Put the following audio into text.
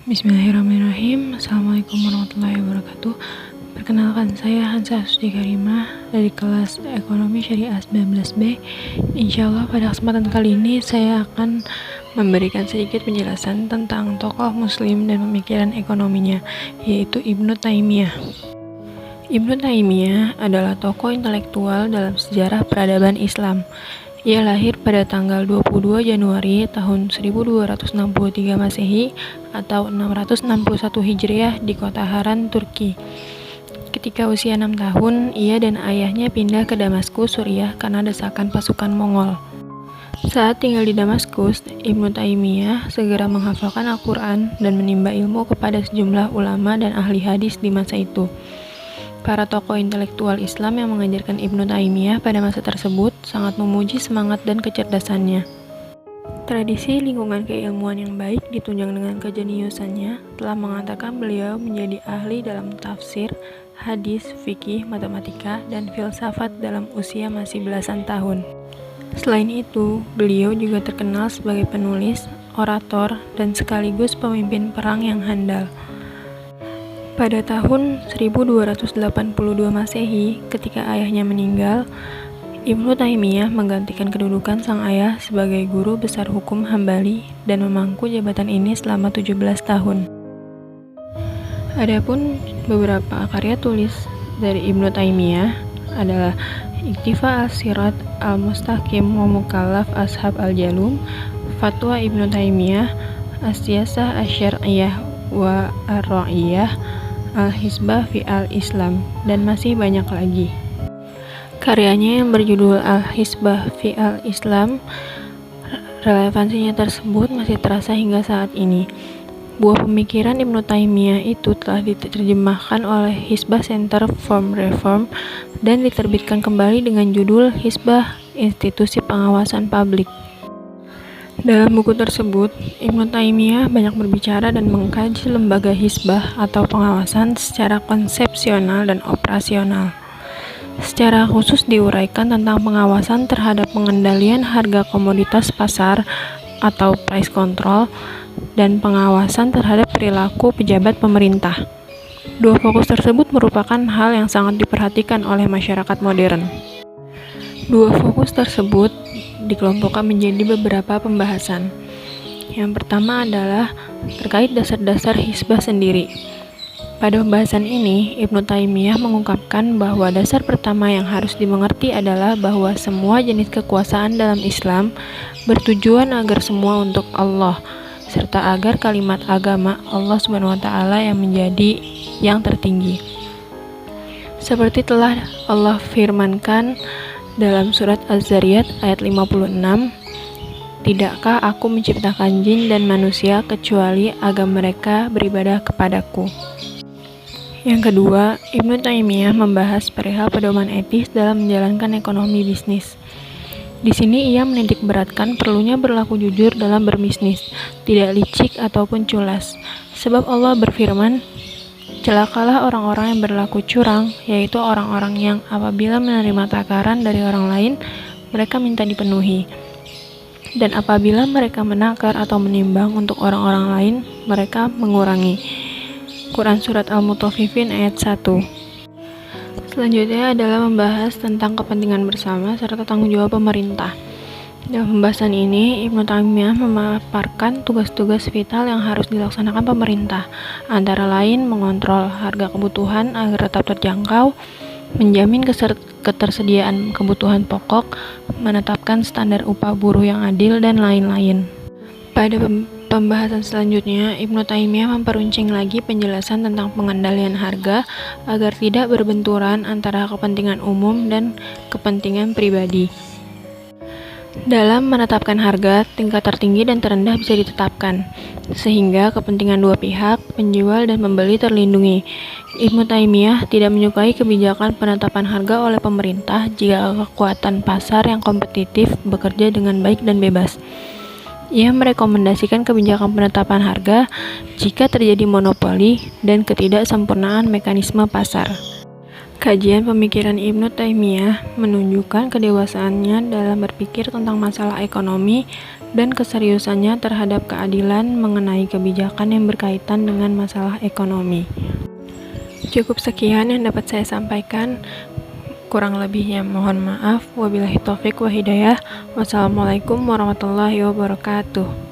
Bismillahirrahmanirrahim. Assalamualaikum warahmatullahi wabarakatuh. Perkenalkan, saya Hansa Sudi Karimah dari kelas Ekonomi Syariah 19B. Insya Allah pada kesempatan kali ini saya akan memberikan sedikit penjelasan tentang tokoh muslim dan pemikiran ekonominya, yaitu Ibnu Taimiyah. Ibnu Taimiyah adalah tokoh intelektual dalam sejarah peradaban Islam. Ia lahir pada tanggal 22 Januari tahun 1263 Masehi atau 661 Hijriah di kota Haran, Turki. Ketika usia 6 tahun, ia dan ayahnya pindah ke Damaskus, Suriah karena desakan pasukan Mongol. Saat tinggal di Damaskus, Ibnu Taimiyah segera menghafalkan Al-Quran dan menimba ilmu kepada sejumlah ulama dan ahli hadis di masa itu. Para tokoh intelektual Islam yang mengajarkan Ibnu Taimiyah pada masa tersebut sangat memuji semangat dan kecerdasannya. Tradisi lingkungan keilmuan yang baik ditunjang dengan kejeniusannya telah mengantarkan beliau menjadi ahli dalam tafsir, hadis, fikih, matematika, dan filsafat dalam usia masih belasan tahun. Selain itu, beliau juga terkenal sebagai penulis, orator, dan sekaligus pemimpin perang yang handal. Pada tahun 1282 Masehi, ketika ayahnya meninggal, Ibnu Taimiyah menggantikan kedudukan sang ayah sebagai guru besar hukum Hambali dan memangku jabatan ini selama 17 tahun. Adapun beberapa karya tulis dari Ibnu Taimiyah adalah Iktifa Al-Sirat Al-Mustaqim wa Mukallaf Ashab Al-Jalum, Fatwa Ibnu Taimiyah, As-Siyasah Asy-Syar'iyyah wa Ar-Ra'iyah, Al-Hizbah fi Al-Islam, dan masih banyak lagi. Karyanya yang berjudul Al-Hizbah fi Al-Islam, relevansinya tersebut masih terasa hingga saat ini. Buah pemikiran Ibnu Taimiyah itu telah diterjemahkan oleh Hizbah Center for Reform dan diterbitkan kembali dengan judul Hizbah Institusi Pengawasan Publik. Dalam buku tersebut, Ibnu Taimiyah banyak berbicara dan mengkaji lembaga hizbah atau pengawasan secara konsepsional dan operasional. Secara khusus diuraikan tentang pengawasan terhadap pengendalian harga komoditas pasar atau price control dan pengawasan terhadap perilaku pejabat pemerintah. Dua fokus tersebut merupakan hal yang sangat diperhatikan oleh masyarakat modern. Dua fokus tersebut dikelompokkan menjadi beberapa pembahasan. Yang pertama adalah terkait dasar-dasar hizbah sendiri. Pada pembahasan ini, Ibnu Taimiyah mengungkapkan bahwa dasar pertama yang harus dimengerti adalah bahwa semua jenis kekuasaan dalam Islam bertujuan agar semua untuk Allah, serta agar kalimat agama Allah SWT yang menjadi yang tertinggi. Seperti telah Allah firmankan dalam surat Az-Zariyat ayat 56, "Tidakkah aku menciptakan jin dan manusia kecuali agar mereka beribadah kepadaku?" Yang kedua, Ibnu Taimiyah membahas perihal pedoman etis dalam menjalankan ekonomi bisnis. Di sini ia menitik beratkan perlunya berlaku jujur dalam berbisnis, tidak licik ataupun culas. Sebab Allah berfirman, "Celakalah orang-orang yang berlaku curang, yaitu orang-orang yang apabila menerima takaran dari orang lain, mereka minta dipenuhi. Dan apabila mereka menakar atau menimbang untuk orang-orang lain, mereka mengurangi." Quran Surat Al-Mutaffifin ayat 1. Selanjutnya adalah membahas tentang kepentingan bersama serta tanggung jawab pemerintah. Dalam pembahasan ini, Ibnu Taimiyah memaparkan tugas-tugas vital yang harus dilaksanakan pemerintah, antara lain mengontrol harga kebutuhan agar tetap terjangkau, menjamin ketersediaan kebutuhan pokok, menetapkan standar upah buruh yang adil, dan lain-lain. Pada pembahasan selanjutnya, Ibnu Taimiyah memperuncing lagi penjelasan tentang pengendalian harga agar tidak berbenturan antara kepentingan umum dan kepentingan pribadi. Dalam menetapkan harga, tingkat tertinggi dan terendah bisa ditetapkan, sehingga kepentingan dua pihak, penjual dan pembeli terlindungi. Ibnu Taimiyah tidak menyukai kebijakan penetapan harga oleh pemerintah jika kekuatan pasar yang kompetitif bekerja dengan baik dan bebas. Ia merekomendasikan kebijakan penetapan harga jika terjadi monopoli dan ketidaksempurnaan mekanisme pasar. Kajian pemikiran Ibnu Taimiyah menunjukkan kedewasaannya dalam berpikir tentang masalah ekonomi dan keseriusannya terhadap keadilan mengenai kebijakan yang berkaitan dengan masalah ekonomi. Cukup sekian yang dapat saya sampaikan. Kurang lebihnya mohon maaf. Wabillahi taufik wa hidayah. Wassalamualaikum warahmatullahi wabarakatuh.